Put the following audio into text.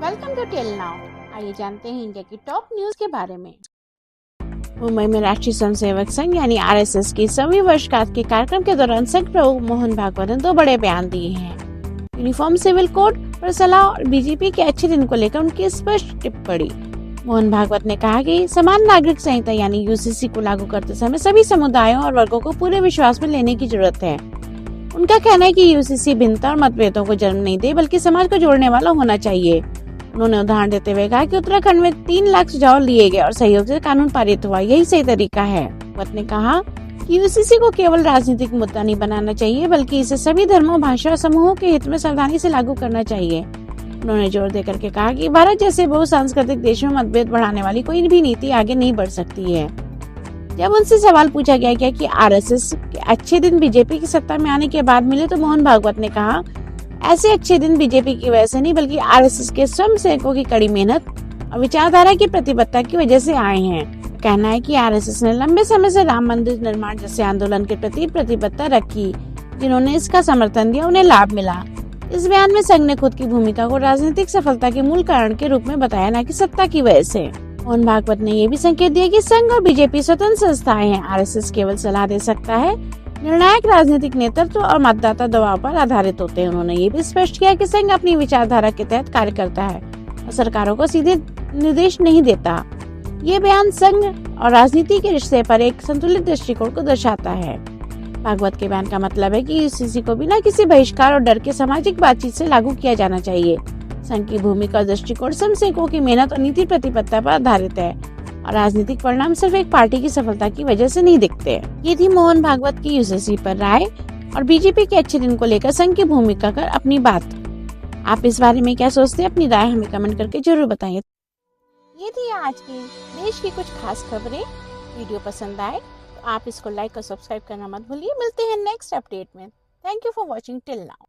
Welcome to tell now. आइए जानते हैं इंडिया की टॉप न्यूज के बारे में। मुंबई में राष्ट्रीय स्वयंसेवक संघ यानी आरएसएस की 100वीं वर्षगांठ के कार्यक्रम के दौरान संघ प्रमुख मोहन भागवत ने 2 बड़े बयान दिए हैं। यूनिफॉर्म सिविल कोड पर सलाह और बीजेपी के अच्छे दिन को लेकर उनकी स्पष्ट टिप्पणी। मोहन भागवत ने कहा कि समान नागरिक संहिता यानी यूसीसी को लागू करते समय सभी समुदायों और वर्गों को पूरे विश्वास में लेने की जरूरत है। उनका कहना है कि यूसीसी भिन्नता और मतभेदों को जन्म नहीं दे बल्कि समाज को जोड़ने वाला होना चाहिए। उन्होंने उदाहरण देते हुए कहा कि उत्तराखंड में 3 लाख सुझाव लिए गए और सहयोग से कानून पारित हुआ, यही सही तरीका है। भागवत ने कहा कि यूसीसी को केवल राजनीतिक मुद्दा नहीं बनाना चाहिए बल्कि इसे सभी धर्मों, भाषा और समूहों के हित में सावधानी से लागू करना चाहिए। उन्होंने जोर देकर के कहा कि भारत जैसे बहुसांस्कृतिक देश में मतभेद बढ़ाने वाली कोई भी नीति आगे नहीं बढ़ सकती है। जब उनसे सवाल पूछा गया कि आरएसएस के अच्छे दिन बीजेपी की सत्ता में आने के बाद मिले, तो मोहन भागवत ने कहा ऐसे अच्छे दिन बीजेपी की वजह से नहीं बल्कि आरएसएस के स्वयंसेवकों की कड़ी मेहनत और विचारधारा की प्रतिबद्धता की वजह से आए हैं। कहना है कि आरएसएस ने लंबे समय से राम मंदिर निर्माण जैसे आंदोलन के प्रति प्रतिबद्धता रखी। जिन्होंने इसका समर्थन दिया उन्हें लाभ मिला। इस बयान में संघ ने खुद की भूमिका को राजनीतिक सफलता के मूल कारण के रूप में बताया, न कि सत्ता की वजह से। मोहन भागवत ने ये भी संकेत दिया कि संघ और बीजेपी स्वतंत्र संस्थाएं हैं। आरएसएस केवल सलाह दे सकता है, निर्णायक राजनीतिक नेतृत्व और मतदाता दबाव पर आधारित होते हैं। उन्होंने ये भी स्पष्ट किया कि संघ अपनी विचारधारा के तहत कार्य करता है और सरकारों को सीधे निर्देश नहीं देता। ये बयान संघ और राजनीति के रिश्ते पर एक संतुलित दृष्टिकोण को दर्शाता है। भागवत के बयान का मतलब है कि यूसीसी को बिना किसी बहिष्कार और डर के सामाजिक बातचीत से लागू किया जाना चाहिए। संघ की भूमिका और दृष्टिकोण स्वयंसेवकों की मेहनत और नीति प्रतिबद्धता पर आधारित है और राजनीतिक परिणाम सिर्फ एक पार्टी की सफलता की वजह से नहीं दिखते। ये थी मोहन भागवत की यूसीसी पर राय और बीजेपी के अच्छे दिन को लेकर संघ की भूमिका कर अपनी बात। आप इस बारे में क्या सोचते हैं? अपनी राय हमें कमेंट करके जरूर बताइए। ये थी आज की देश की कुछ खास खबरें। वीडियो पसंद आए तो आप इसको लाइक और सब्सक्राइब करना मत भूलिए। मिलते हैं नेक्स्ट अपडेट में। Thank you for watching till now.